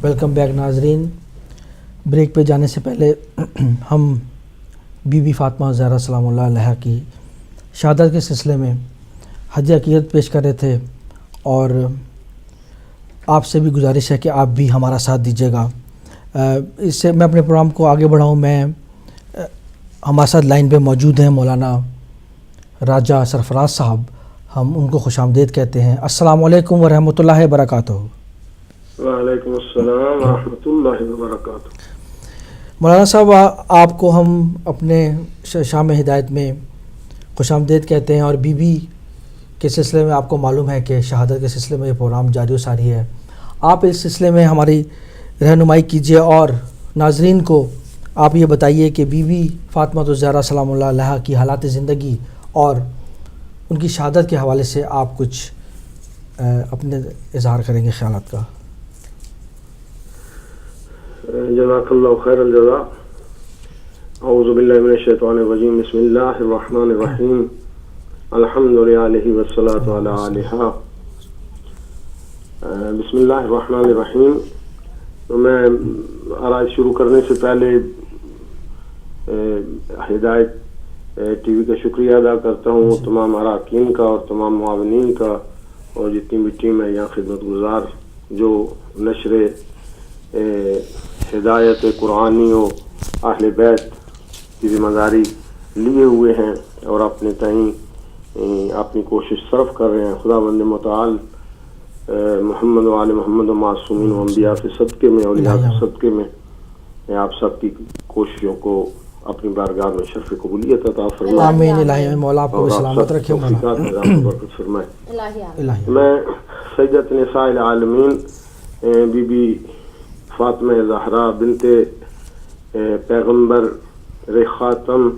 Welcome back ناظرین. Break پہ جانے سے پہلے ہم بی بی فاطمہ زہرا سلام اللہ علیہا کی شہادت کے سلسلے میں حج عقیدت پیش کر رہے تھے، اور آپ سے بھی گزارش ہے کہ آپ بھی ہمارا ساتھ دیجیے گا. اس سے میں اپنے پروگرام کو آگے بڑھاؤں. ہمارے ساتھ لائن پہ موجود ہیں مولانا راجہ سرفراز صاحب. ہم ان کو خوش آمدید کہتے ہیں. السلام علیکم ورحمۃ اللہ وبرکاتہ. وعلیکم السلام ورحمۃ اللہ وبرکاتہ. مولانا صاحب، آپ کو ہم اپنے شام ہدایت میں خوش آمدید کہتے ہیں، اور بی بی کے سلسلے میں آپ کو معلوم ہے کہ شہادت کے سلسلے میں یہ پروگرام جاری و ساری ہے. آپ اس سلسلے میں ہماری رہنمائی کیجیے، اور ناظرین کو آپ یہ بتائیے کہ بی بی فاطمہ الزہرا سلام اللہ علیہا کی حالات زندگی اور ان کی شہادت کے حوالے سے آپ کچھ اپنے اظہار کریں گے خیالات کا. جزاک اللہ خیر الجزاء. اعوذ باللہ من الشیطان الرجیم. بسم اللہ الرحمن الرحیم. الحمد للہ والصلاۃ علی آلہا. بسم اللہ الرحمن الرحیم. میں آراز شروع کرنے سے پہلے ہدایت ٹی وی کا شکریہ ادا کرتا ہوں، تمام اراکین کا اور تمام معاونین کا، اور جتنی بھی ٹیم ہے یہاں خدمت گزار جو نشر ہدایت قرآنی و اہل بیت کی ذمہ داری لیے ہوئے ہیں اور اپنے تئیں اپنی کوشش صرف کر رہے ہیں. خداوند متعال محمد و آل محمد و معصومین و انبیاء کے صدقے میں، اولیاء کے صدقے میں آپ سب کی کوششوں کو اپنی بارگاہ میں شرف قبولیت عطا فرمائے. آمین. الہی مولا آپ کو سلامت رکھے. برکت فرمائے. میں سیدۃ نساء العالمین بی بی فاطمہ زہرا بنت پیغمبر خاتم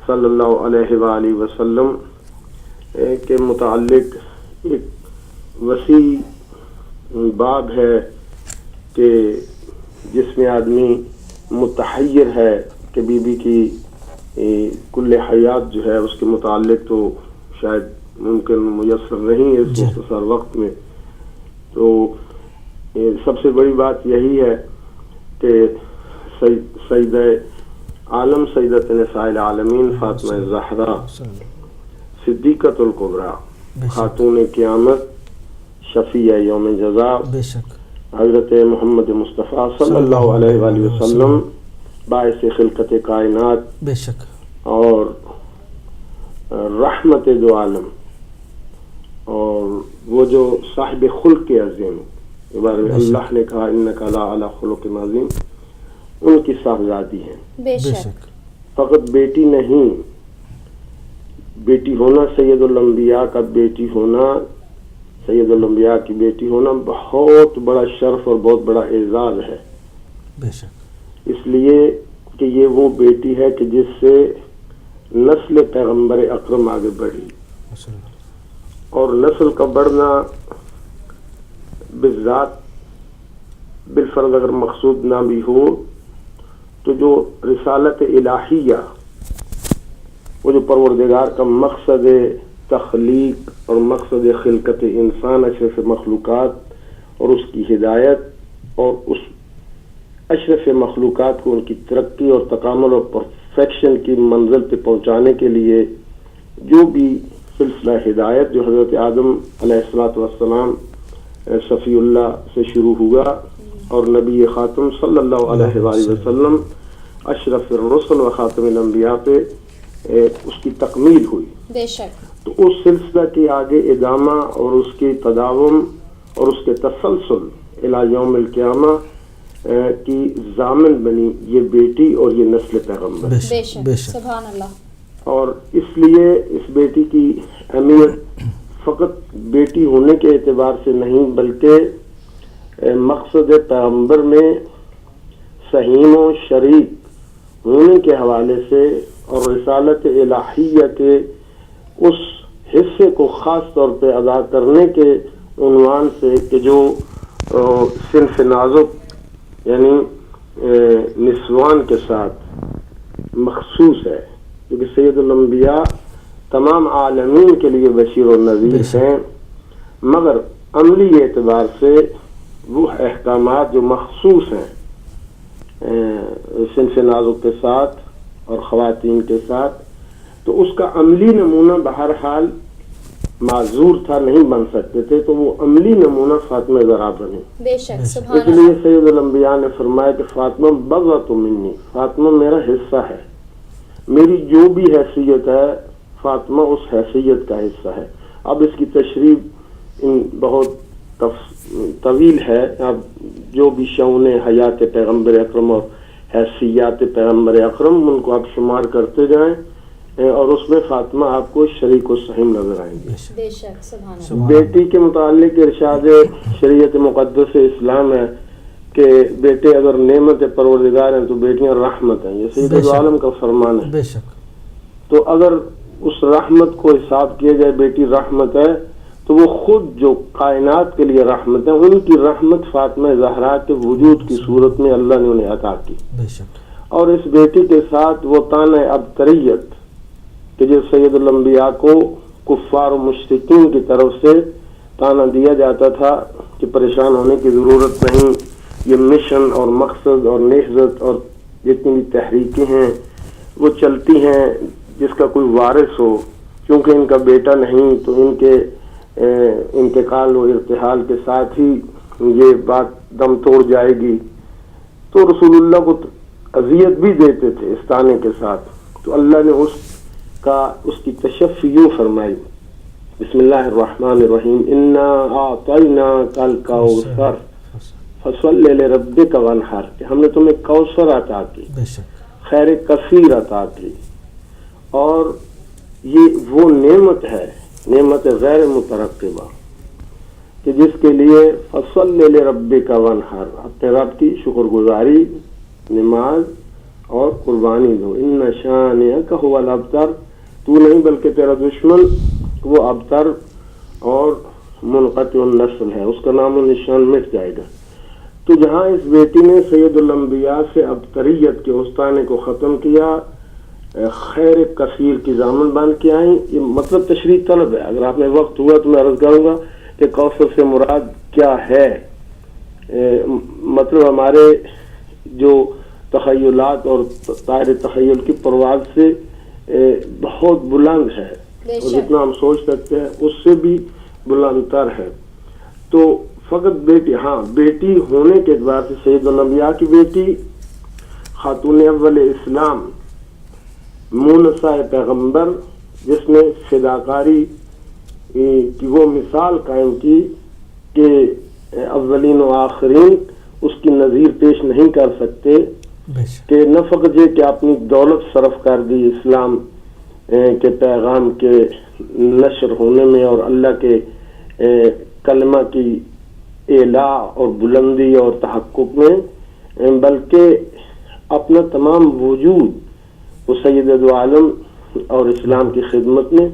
صلی اللہ علیہ وآلہ وسلم کے متعلق ایک وسیع باب ہے کہ جس میں آدمی متحیر ہے کہ بی بی کی کل حیات جو ہے اس کے متعلق تو شاید ممکن میسر نہیں ہے اس مختصر وقت میں. تو سب سے بڑی بات یہی ہے کہ سیدہ عالم سیدۃ نساء العالمین فاطمہ زہرا صدیقۃ الکبریٰ خاتون قیامت شفیع یوم جزا حضرت محمد مصطفیٰ صلی اللہ علیہ وآلہ وسلم باعث خلقت کائنات اور رحمت دو عالم، اور وہ جو صاحب خلق عظیم، اللہ نے کہا انک لعلی خلق عظیم، ان کی صاحبزادی ہیں. بے شک. فقط بیٹی نہیں، بیٹی ہونا، سید الانبیاء کا بیٹی ہونا، سید الانبیاء کی بیٹی ہونا بہت بڑا شرف اور بہت بڑا اعزاز ہے. بے شک. اس لیے کہ یہ وہ بیٹی ہے کہ جس سے نسل پیغمبر اکرم آگے بڑھی، اور نسل کا بڑھنا بالذات بالفرض اگر مقصود نہ بھی ہو تو جو رسالت الہیہ، وہ جو پروردگار کا مقصد تخلیق اور مقصد خلقت انسان، اشرف مخلوقات اور اس کی ہدایت، اور اس اشرف مخلوقات کو ان کی ترقی اور تکامل اور پرفیکشن کی منزل پہ پہنچانے کے لیے جو بھی سلسلہ ہدایت جو حضرت آدم علیہ الصلوۃ والسلام صفی اللہ سے شروع ہوا اور نبی خاتم صلی اللہ علیہ وآلہ وسلم اشرف الرسل و خاتم الانبیاء پہ اس کی تکمیل ہوئی. بے شک. تو اس سلسلہ کی آگے ادامہ اور اس کی تداوم اور اس کے تسلسل الی یوم القیامہ کی ضامن بنی یہ بیٹی اور یہ نسل پیغمبر. بے شک. سبحان اللہ. اور اس لیے اس بیٹی کی اہمیت فقط بیٹی ہونے کے اعتبار سے نہیں بلکہ مقصد پیغمبر میں سہیم و شریک ہونے کے حوالے سے اور رسالت الہیہ کے اس حصے کو خاص طور پہ ادا کرنے کے عنوان سے کہ جو صنف نازک یعنی نسوان کے ساتھ مخصوص ہے، کیونکہ سید الانبیاء تمام عالمین کے لیے بشیر و نذیر ہیں، مگر عملی اعتبار سے وہ احکامات جو مخصوص ہیں صنف نازک کے ساتھ اور خواتین کے ساتھ، تو اس کا عملی نمونہ بہرحال معذور تھا، نہیں بن سکتے تھے، تو وہ عملی نمونہ فاطمہ زہرا بنی. بے شک سبحان اس لیے سید الانبیاء نے فرمایا کہ فاطمہ بضعۃ منی، فاطمہ میرا حصہ ہے، میری جو بھی حیثیت ہے فاطمہ اس حیثیت کا حصہ ہے. اب اس کی تشریح بہت طویل ہے. اب جو بھی شؤن حیات پیغمبر اکرم اور حیثیات پیغمبر اکرم ان کو آپ شمار کرتے جائیں اور اس میں فاطمہ آپ کو شریک و سہیم نظر آئیں گے. بے شک سبحان اللہ. بیٹی کے متعلق ارشاد شریعت مقدس اسلام ہے کہ بیٹے اگر نعمت پروردگار ہیں تو بیٹیاں رحمت ہیں، یہ سید عالم کا فرمان ہے. بے شک. تو اگر اس رحمت کو حساب کیا جائے بیٹی رحمت ہے تو وہ خود جو کائنات کے لیے رحمت ہے، ان کی رحمت فاطمہ زہرا کے وجود کی صورت میں اللہ نے انہیں عطا کی. بے شک. اور اس بیٹی کے ساتھ وہ تانا ابتریت کہ جو سید الانبیاء کو کفار و مشرکین کی طرف سے تانا دیا جاتا تھا کہ پریشان ہونے کی ضرورت نہیں، یہ مشن اور مقصد اور نہضت اور جتنی بھی تحریکیں ہیں وہ چلتی ہیں، جس کا کوئی وارث ہو، کیونکہ ان کا بیٹا نہیں تو ان کے انتقال و ارتحال کے ساتھ ہی یہ بات دم توڑ جائے گی. تو رسول اللہ کو اذیت بھی دیتے تھے اس تانے کے ساتھ. تو اللہ نے اس کی تشفی یوں فرمائی، بسم اللہ الرحمن الرحیم، انا اعطیناک الکوثر فصلی لربک وانحر، کہ ہم نے تمہیں کوثر عطا کی، خیر کثیر عطا کی. اور یہ وہ نعمت ہے، نعمت غیر مترقبہ، کہ جس کے لیے فصلی لربک وانحر، اپنے رب کی شکر گزاری، نماز اور قربانی دو. ان شانئک ھو الابتر، تو نہیں بلکہ تیرا دشمن وہ ابتر اور منقطع النسل ہے، اس کا نام و نشان مٹ جائے گا. تو جہاں اس بیٹی نے سید الانبیاء سے ابتریت کے استانے کو ختم کیا، خیر کثیر کی ضامن بن کے آئیں، یہ مطلب تشریح طلب ہے. اگر آپ نے وقت ہوا تو میں عرض کروں گا کہ کوثر سے مراد کیا ہے. مطلب ہمارے جو تخیلات اور طائر تخیل کی پرواز سے بہت بلند ہے، اور جتنا ہم سوچ سکتے ہیں اس سے بھی بلند تر ہے. تو فقط بیٹی، ہاں بیٹی ہونے کے اعتبار سے سید الانبیاء کی بیٹی، خاتون اول اسلام، مونسہ پیغمبر، جس نے فداکاری کی وہ مثال قائم کی کہ اولین و آخرین اس کی نظیر پیش نہیں کر سکتے، کہ نہ فقط یہ کہ اپنی دولت صرف کر دی اسلام کے پیغام کے نشر ہونے میں اور اللہ کے کلمہ کی اعلاء اور بلندی اور تحقق میں، بلکہ اپنا تمام وجود وہ سید دو عالم اور اسلام کی خدمت میں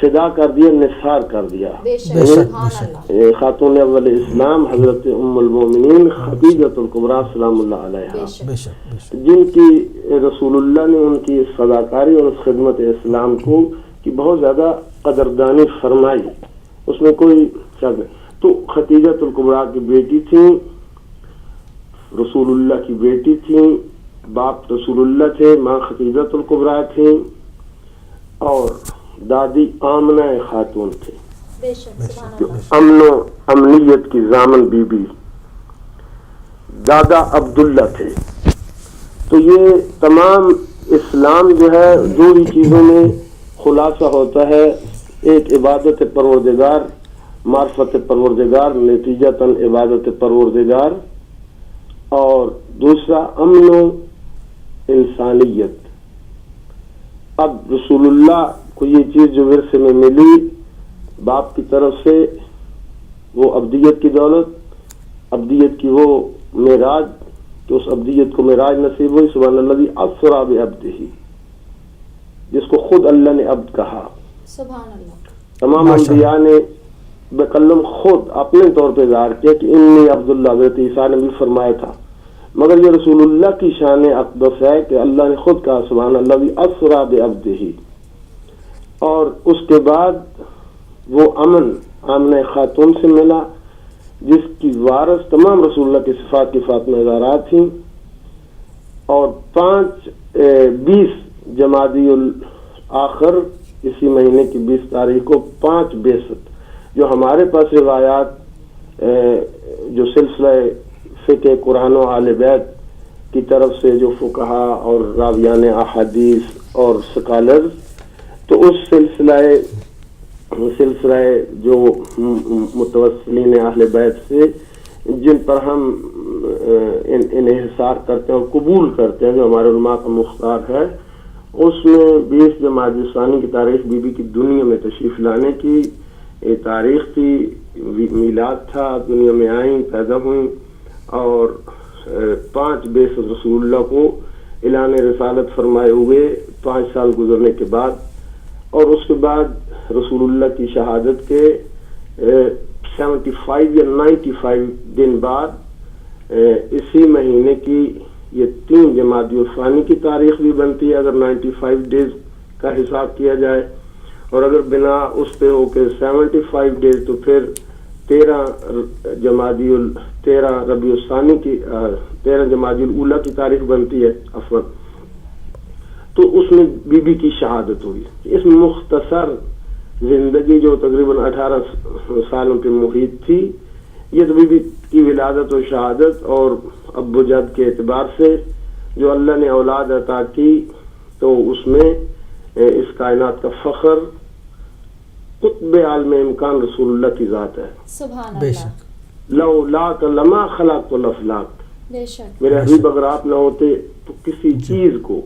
فدا کر دیا، نثار کر دیا. خاتون اول اسلام حضرت ام المومنین خدیجۃ الکبریٰ سلام اللہ علیہا، جن کی رسول اللہ نے ان کی اس فداکاری اور اس خدمت اسلام کو کی بہت زیادہ قدردانی فرمائی، اس میں کوئی شک نہیں. تو خدیجۃ الکبریٰ کی بیٹی تھیں، رسول اللہ کی بیٹی تھیں، باپ رسول اللہ تھے، ماں خدیجۃ الکبریٰ تھیں، اور دادی آمنہ خاتون تھے، جو امن و امنیت کی ضامن بی بی. دادا عبداللہ تھے. تو یہ تمام اسلام جو ہے دو ہی چیزوں میں خلاصہ ہوتا ہے، ایک عبادت پروردگار، معرفت پروردگار، نتیجتاً عبادت پروردگار، اور دوسرا امن و انسانیت. اب رسول اللہ کو یہ چیز جو ورثے میں ملی باپ کی طرف سے، وہ ابدیت کی دولت، ابدیت کی وہ معراج، کہ اس ابدیت کو معراج نصیب ہوئی. سبحان الذی اسری بعبدہ، جس کو خود اللہ نے عبد کہا. سبحان اللہ. تمام انبیاء نے بقلم خود اپنے طور پہ اظہار کیا کہ انی عبداللہ. حضرت عیسیٰ نے بھی فرمایا تھا، مگر یہ رسول اللہ کی شان اقدس ہے کہ اللہ نے خود کہا سبحان الذی اسری بعبدہ. اور اس کے بعد وہ امن آمنہ خاتون سے ملا، جس کی وارث تمام رسول اللہ کی صفات کی فاطمہ زہرا تھیں، اور 20 جمادی الاخر اسی مہینے کی 20 تاریخ کو 5 بعثت، جو ہمارے پاس روایات جو سلسلہ فقہ قرآن و اہل بیت کی طرف سے جو فقہا اور راویان احادیث اور سکالرز، تو اس سلسلہ جو متوسلین اہل بیت سے جن پر ہم انحصار کرتے ہیں اور قبول کرتے ہیں، جو ہمارے علماء کا مختار ہے، اس میں 20 جمادی الثانی کی تاریخ بی بی کی دنیا میں تشریف لانے کی تاریخ تھی، میلاد تھا، دنیا میں آئیں، پیدا ہوئیں، اور 5 بعثت رسول اللہ کو اعلان رسالت فرمائے ہوئے 5 سال گزرنے کے بعد، اور اس کے بعد رسول اللہ کی شہادت کے 75 یا 95 دن بعد اسی مہینے کی یہ 3 جمادی الثانی کی تاریخ بھی بنتی ہے اگر 95 ڈیز کا حساب کیا جائے، اور اگر بنا اس پہ ہو کہ 75 ڈیز تو پھر 13 ربیع الثانی کی 13 جمادی الاولیٰ کی تاریخ بنتی ہے عفوا، تو اس میں بی بی کی شہادت ہوئی۔ اس مختصر زندگی جو تقریباً 18 سالوں کے محیط تھی، یہ تو بی بی کی ولادت و شہادت اور ابو جد کے اعتبار سے جو اللہ نے اولاد عطا کی، تو اس میں اس کائنات کا فخر قطب عالم امکان رسول اللہ کی ذات ہے۔ سبحان بے اللہ، شک، لولاک لما خلقت الافلاک، بے شک، میرے حبیب اگر آپ نہ ہوتے تو کسی چیز کو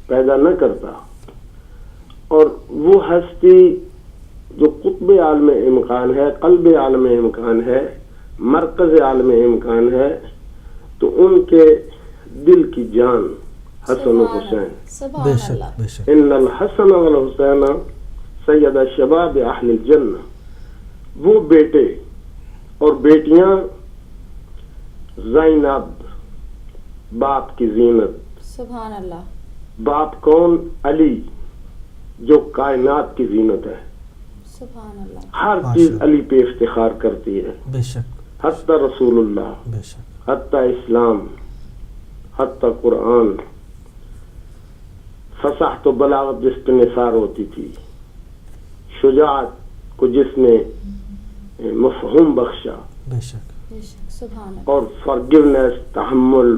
پیدا نہ کرتا، اور وہ ہستی جو قطب عالم امکان ہے، قلب عالم امکان ہے، مرکز عالم امکان ہے، تو ان کے دل کی جان حسن و حسین، بے سبحان شک، اللہ، بے شک، ان الحسن والحسین سید شباب اہل الجنہ، وہ بیٹے اور بیٹیاں زینب باپ کی زینت، سبحان اللہ، باپ کون؟ علی جو کائنات کی زینت ہے، سبحان اللہ، ہر چیز علی پہ افتخار کرتی ہے، بے شک، حتی رسول اللہ، بے شک، حتی اسلام، حتی قرآن، فصاحت و بلاغت جس پہ نثار ہوتی تھی، شجاعت کو جس نے مفہوم بخشا، بے شک، بے شک، سبحان اللہ، اور فرگیونیس، تحمل،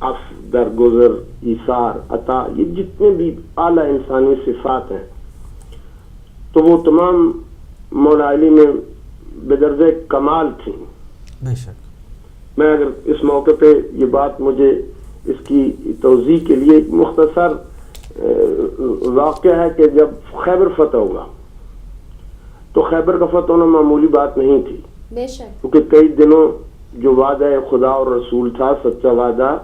عفو، درگزر، ایثار، عطا، یہ جتنے بھی اعلیٰ انسانی صفات ہیں، تو وہ تمام مولا علی میں بدرجہ کمال تھیں۔ بے شک، میں اگر اس موقع پہ یہ بات مجھے اس کی توضیح کے لیے ایک مختصر واقعہ ہے کہ جب خیبر فتح ہوا تو خیبر کا فتح ہونا معمولی بات نہیں تھی، بے شک، کیونکہ کئی دنوں جو وعدہ خدا اور رسول تھا، سچا وعدہ،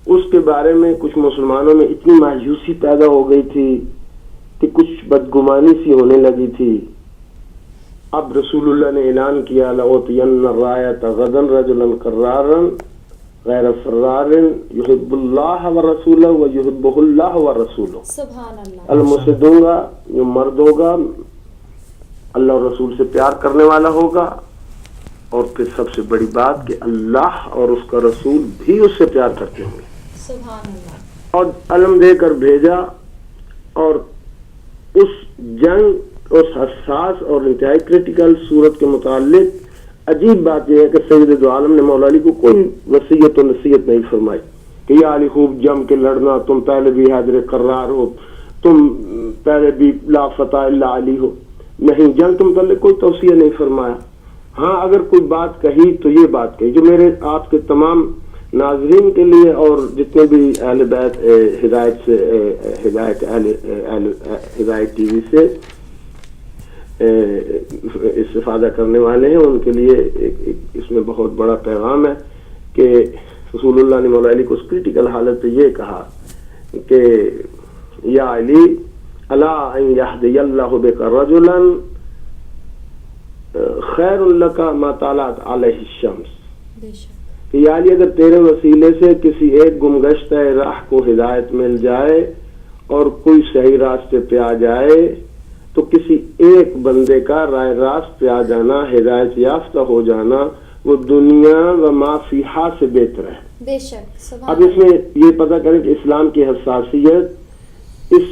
اس کے بارے میں کچھ مسلمانوں میں اتنی مایوسی پیدا ہو گئی تھی کہ کچھ بدگمانی سی ہونے لگی تھی۔ اب رسول اللہ نے اعلان کیا لأعطین الرایۃ غدا رجلا قرارا غیر فرار یحب اللہ ورسولہ ویحبہ اللہ ورسولہ، سبحان اللہ، علم سے دوں گا، جو مرد ہوگا اللہ اور رسول سے پیار کرنے والا ہوگا، اور پھر سب سے بڑی بات کہ اللہ اور اس کا رسول بھی اس سے پیار کرتے ہوں گے، سبحان اللہ، اور علم دے کر بھیجا۔ اور اس جنگ، اس حساس اور انتہائی کریٹیکل صورت کے متعلق عجیب بات یہ ہے کہ سید دو عالم نے مولا علی کو کوئی وصیت و نصیحت نہیں فرمائی کہ یا علی خوب جم کے لڑنا، تم پہلے بھی حاضر قرار ہو، تم پہلے بھی لا فتح الا علی ہو، نہیں، جنگ کے متعلق کوئی توصیہ نہیں فرمایا۔ ہاں اگر کوئی بات کہی تو یہ بات کہی جو میرے آپ کے تمام ناظرین کے لیے اور جتنے بھی اہل بیت ہدایت ٹی وی سے استفادہ کرنے والے ہیں، ان کے لیے اس میں بہت بڑا پیغام ہے کہ رسول اللہ نے مولا علی کو اس کریٹیکل حالت پہ یہ کہا کہ یا علی الا ان یہدی اللہ بک رجلا خیر لک ما طلعت علیہ الشمس، بے شک، کہ یا علی اگر تیرے وسیلے سے کسی ایک گمگشتہ راہ کو ہدایت مل جائے اور کوئی صحیح راستے پہ آ جائے، تو کسی ایک بندے کا رائے راست پہ آ جانا، ہدایت یافتہ ہو جانا، وہ دنیا و ما فیہا سے بہتر ہے. بے شک. سبحان اب اس میں یہ پتہ کریں کہ اسلام کی حساسیت اس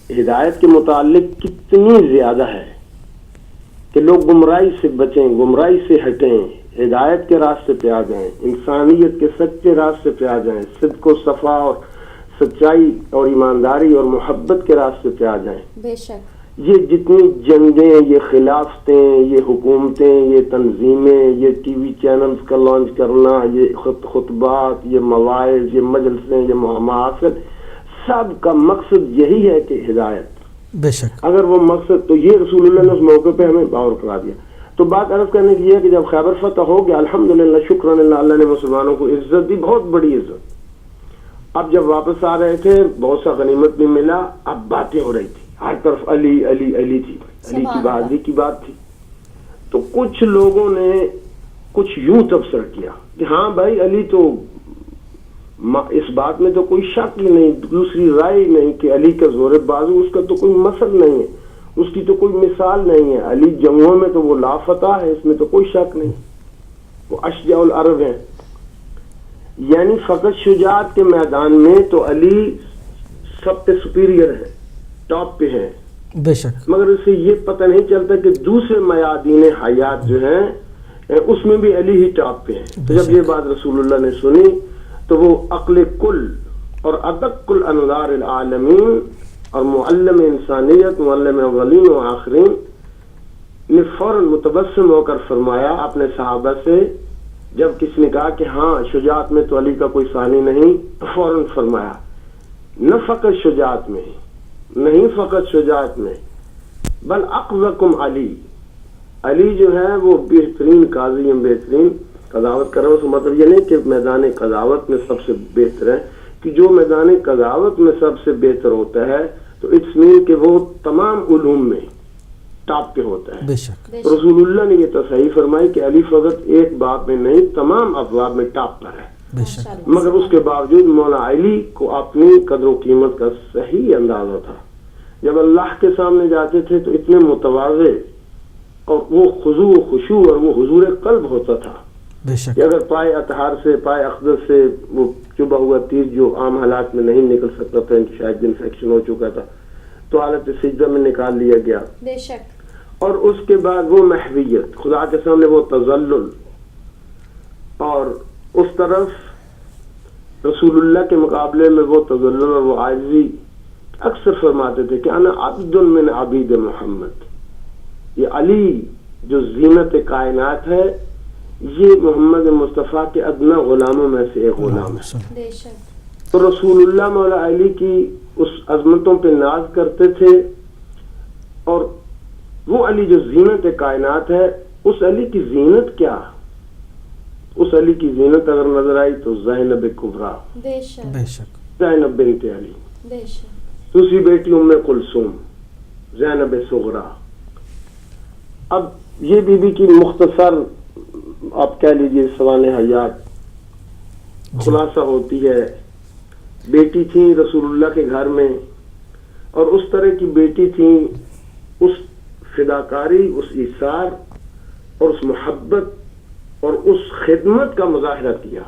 ہدایت کے متعلق کتنی زیادہ ہے کہ لوگ گمراہی سے بچیں, گمراہی سے ہٹیں, ہدایت کے راستے پہ آ جائیں, انسانیت کے سچے راستے پہ آ جائیں, صدق و صفا اور سچائی اور ایمانداری اور محبت کے راستے پہ آ جائیں. بے شک. یہ جتنی جنگیں, یہ خلافتیں, یہ حکومتیں, یہ تنظیمیں, یہ ٹی وی چینلز کا لانچ کرنا, یہ خطبات, یہ مواعظ, یہ مجلسیں, یہ محافل, سب کا مقصد یہی ہے کہ ہدایت. بے شک. اگر وہ مقصد, تو یہ رسول اللہ نے اس موقع پہ ہمیں باور کرا دیا. تو بات عرض کرنے کی یہ ہے کہ جب خیبر فتح ہو گیا, الحمدللہ, شکران اللہ, اللہ نے مسلمانوں کو عزت دی, بہت بڑی عزت. اب جب واپس آ رہے تھے بہت سا غنیمت بھی ملا, اب باتیں ہو رہی تھی, ہر طرف علی علی علی تھی, علی کی بہادری کی بات تھی. تو کچھ لوگوں نے کچھ یوں تبصرہ کیا کہ ہاں بھائی علی تو, اس بات میں تو کوئی شک ہی نہیں, دوسری رائے نہیں کہ علی کا زور بازو, اس کا تو کوئی مثل نہیں ہے, اس کی تو کوئی مثال نہیں ہے. علی جنگوں میں تو وہ لافتہ ہے, اس میں تو کوئی شک نہیں, وہ اشجاع العرب ہیں. یعنی فقط شجاعت کے میدان میں تو علی سب پہ سپیریئر ہے, ٹاپ پہ ہے. بے شک. مگر اسے یہ پتہ نہیں چلتا کہ دوسرے میادین حیات جو ہیں اس میں بھی علی ہی ٹاپ پہ ہے. جب یہ بات رسول اللہ نے سنی تو وہ عقل کل اور ادق الانظار العالمین اور معلم انسانیت, معلم اولین و آخرین نے فوراً متبسم ہو کر فرمایا اپنے صحابہ سے, جب کسی نے کہا کہ ہاں شجاعت میں تو علی کا کوئی ثانی نہیں, تو فوراً فرمایا نہ فقط شجاعت میں, نہیں فقط شجاعت میں, بل اقویکم علی, علی جو ہے وہ بہترین قاضی ہیں, بہترین قضاوت کر رہا ہوں. اس کا مطلب یہ نہیں کہ میدان قضاوت میں سب سے بہتر ہے, کہ جو میدان قضاوت میں سب سے بہتر ہوتا ہے تو اٹس مین کہ وہ تمام علوم میں ٹاپ پہ ہوتا ہے. بے شک. رسول اللہ نے یہ تصحیح فرمائی کہ علی فقط ایک باب میں نہیں, تمام ابواب میں ٹاپ پر ہے. بے شک. مگر اس کے باوجود مولا علی کو اپنی قدر و قیمت کا صحیح اندازہ تھا. جب اللہ کے سامنے جاتے تھے تو اتنے متواضع اور وہ خضوع و خشوع اور وہ حضور قلب ہوتا تھا بے شک. کہ اگر پائے اطہار سے, پائے اقدس سے وہ چبھا ہوا تیر جو عام حالات میں نہیں نکل سکتا تھا, شاید انفیکشن ہو چکا تھا, تو حالت سجدہ میں نکال لیا گیا. بے شک. اور اس کے بعد وہ محویت, خدا کے سامنے وہ تذلل, اور اس طرف رسول اللہ کے مقابلے میں وہ تذلل اور وہ عاجزی. اکثر فرماتے تھے کہ انا عبد من عبید محمد, یہ علی جو زینت کائنات ہے یہ محمد مصطفیٰ کے ادنا غلاموں میں سے ایک غلام ہے. بے شک. تو رسول اللہ مولا علی کی اس عظمتوں پہ ناز کرتے تھے, اور وہ علی جو زینت کائنات ہے, اس علی کی زینت کیا, اس علی کی زینت اگر نظر آئی تو زینب کبریٰ, بے شک. بے شک. زینب بنت علی, بے شک. دوسری بیٹی ام کلثوم, زینب صغریٰ. اب یہ بی بی کی مختصر آپ کہہ لیجیے سوانح حیات خلاصہ ہوتی ہے. بیٹی تھی رسول اللہ کے گھر میں, اور اس طرح کی بیٹی تھی, اس فداکاری, اس ایثار اور اس محبت اور اس خدمت کا مظاہرہ کیا,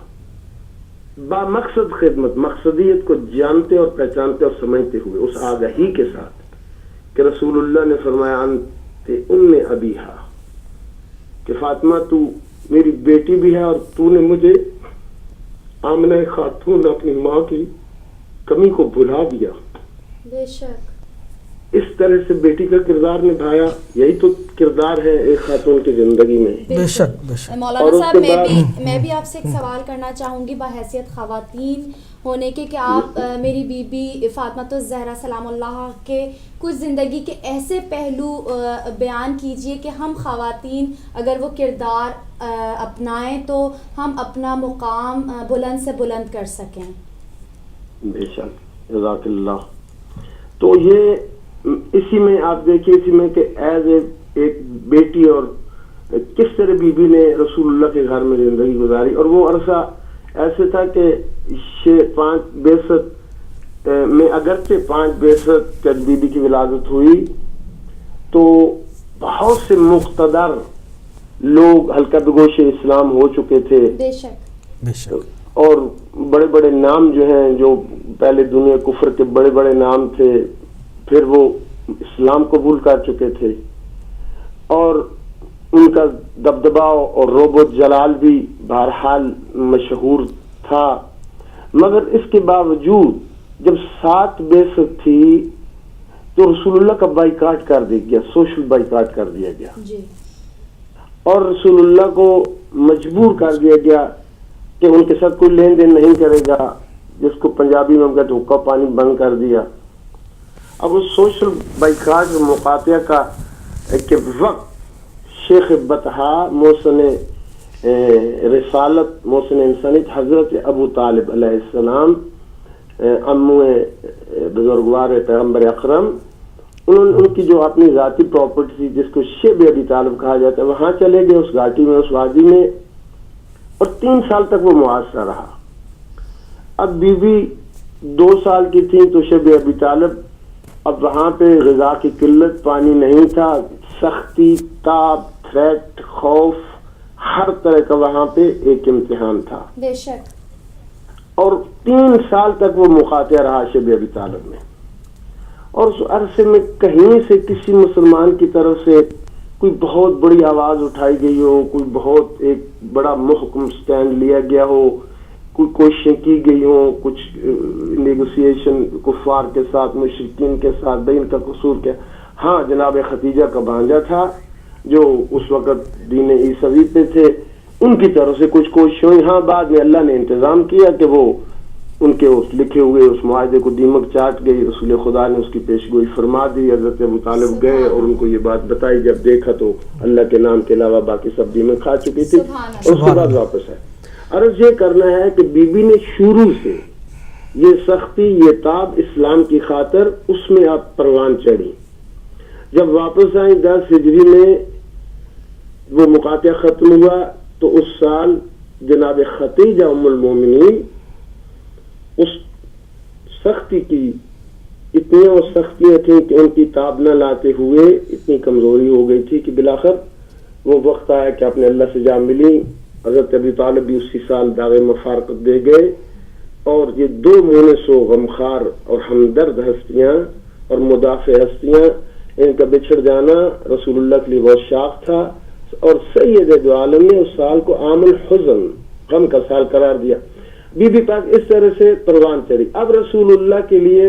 با مقصد خدمت, مقصدیت کو جانتے اور پہچانتے اور سمجھتے ہوئے, اس آگاہی کے ساتھ کہ رسول اللہ نے فرمایا انت ام ابیہا, کہ فاطمہ تو میری بیٹی بھی ہے اور تو نے مجھے آمنہ خاتون اپنی ماں کی کمی کو بھلا دیا. بے شک. اس طرح سے بیٹی کا کردار نبھایا, یہی تو کردار ہے ایک خاتون کی زندگی میں. بے شک. بے شک. مولانا صاحب میں بھی آپ سے ایک سوال کرنا چاہوں گی بحیثیت خواتین ہونے کے, کہ آپ میری بی بی فاطمہ الزہرا سلام اللہ کے کچھ زندگی کے ایسے پہلو بیان کیجئے کہ ہم خواتین اگر وہ کردار اپنائیں تو ہم اپنا مقام بلند سے بلند کر سکیں. بے شک, جزاک اللہ. تو یہ اسی میں آپ دیکھیے, اسی میں کہ ایز ایک بیٹی اور کس طرح بی بی نے رسول اللہ کے گھر میں زندگی گزاری, اور وہ عرصہ ایسے تھا کہ 5 میں اگرچہ 5 جب بی بی کی ولادت ہوئی تو بہت سے مقتدر لوگ حلقہ بگوش اسلام ہو چکے تھے، بے شک بے شک اور بڑے بڑے نام جو ہیں، جو پہلے دنیا کفر کے بڑے بڑے نام تھے، پھر وہ اسلام قبول کر چکے تھے، اور ان کا دبدبا اور رعب و جلال بھی بہرحال مشہور تھا. مگر اس کے باوجود جب 7 بعثت تھی تو رسول اللہ کا بائیکاٹ کر دیا گیا، سوشل بائیکاٹ کر دیا گیا، جی اور رسول اللہ کو مجبور کر دیا گیا کہ ان کے ساتھ کوئی لین دین نہیں کرے گا، جس کو پنجابی میں ہم کہتے ہیں حقہ پانی بند کر دیا. اب اس سوشل بائیکاٹ مقاطعہ کا کے وقت شیخ بطحا محسن رسالت محسن انسانیت حضرت ابو طالب علیہ السلام امو بزرگوار پیغمبر اکرم، ان کی جو اپنی ذاتی پراپرٹی تھی جس کو شیب ابی طالب کہا جاتا ہے، وہاں چلے گئے اس گھاٹی میں، اس وادی میں، اور 3 سال تک وہ معاشرہ رہا. اب بیوی 2 سال کی تھی تو شیب ابی طالب، اب وہاں پہ غذا کی قلت، پانی نہیں تھا، سختی، تاب، تھریٹ، خوف، ہر طرح کا وہاں پہ ایک امتحان تھا، بے شک. اور 3 سال تک وہ مقاطعہ رہا شیب ابی طالب میں. اور اس عرصے میں کہیں سے کسی مسلمان کی طرف سے کوئی بہت بڑی آواز اٹھائی گئی ہو، کوئی بہت ایک بڑا محکم سٹینڈ لیا گیا ہو، کوئی کوششیں کی گئی ہوں، کچھ نیگوسیشن کفار کے ساتھ، مشرکین کے ساتھ، بھئی ان کا قصور کیا. ہاں جناب خدیجہ کا بھانجا تھا جو اس وقت دین عیسوی پہ تھے، ان کی طرف سے کچھ کوشش ہوئی. ہاں بعد میں اللہ نے انتظام کیا کہ وہ ان کے اس لکھے ہوئے اس معاہدے کو دیمک چاٹ گئی، رسول خدا نے اس کی پیشگوئی فرما دی. حضرت ابو طالب گئے اور ان کو یہ بات بتائی، جب دیکھا تو اللہ کے نام کے علاوہ باقی سب دیمک کھا چکی تھی، اور اس کے بعد واپس آئے. عرض یہ کرنا ہے کہ بی بی نے شروع سے یہ سختی، یہ تاب اسلام کی خاطر اس میں آپ پروان چڑھی. جب واپس آئیں 10 ہجری میں وہ مقاطعہ ختم ہوا تو اس سال جناب خدیجہ ام المومنین اس سختی کی اتنی اور سختیاں تھیں کہ ان کی تاب نہ لاتے ہوئے اتنی کمزوری ہو گئی تھی کہ بالآخر وہ وقت آیا کہ اپنے اللہ سے جا ملی. حضرت ابی طالب بھی اسی سال داغ مفارقت دے گئے، اور یہ 2 مونس و غمخار اور ہمدرد ہستیاں اور مدافع ہستیاں، ان کا بچھڑ جانا رسول اللہ کے لیے بہت شاق تھا. اور سید دو عالم نے اس سال کو عام الحزن، غم کا سال قرار دیا. بی بی پاک اس طرح سے پروان چڑھی. اب رسول اللہ کے لیے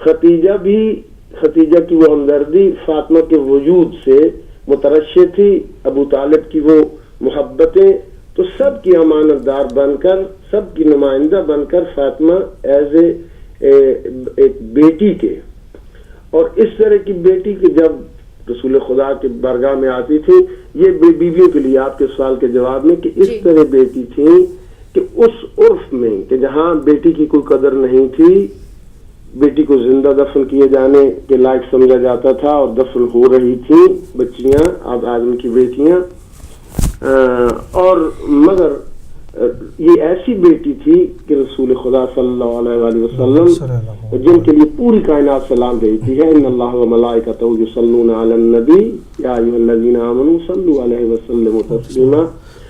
خدیجہ کی وہ ہمدردی فاطمہ کے وجود سے مترشح تھی، ابو طالب کی وہ محبتیں، تو سب کی امانت دار بن کر، سب کی نمائندہ بن کر فاطمہ ایز ایک بیٹی کے، اور اس طرح کی بیٹی کی جب رسول خدا کے بارگاہ میں آتی تھی، یہ بیویوں کے لیے آپ کے سوال کے جواب میں کہ اس طرح بیٹی تھی کہ اس عرف میں کہ جہاں بیٹی کی کوئی قدر نہیں تھی، بیٹی کو زندہ دفن کیے جانے کے لائق سمجھا جاتا تھا، اور دفن ہو رہی تھی بچیاں، اب آدمی کی بیٹیاں، اور مگر یہ ایسی بیٹی تھی کہ رسول خدا صلی اللہ علیہ وسلم جن کے لیے پوری کائنات سلام بھیجتی ہے، ان اللہ و ملائکتہ یصلون علی النبی یا ایھا الذین آمنوا صلوا علیہ وسلم تسلیما.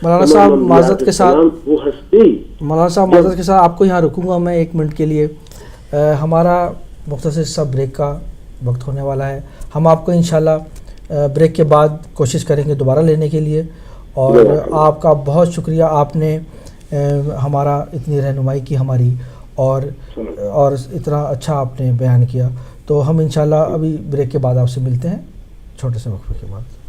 مولانا صاحب معذرت کے ساتھ، وہ ہستی، مولانا صاحب معذرت کے ساتھ آپ کو یہاں رکوں گا میں 1 منٹ کے لیے. ہمارا مختصر سا بریک کا وقت ہونے والا ہے. ہم آپ کو انشاءاللہ بریک کے بعد کوشش کریں گے دوبارہ لینے کے لیے، اور آپ کا بہت شکریہ، آپ نے ہمارا اتنی رہنمائی کی ہماری، اور اتنا اچھا آپ نے بیان کیا. تو ہم انشاءاللہ ابھی بریک کے بعد آپ سے ملتے ہیں، چھوٹے سے وقفے کے بعد.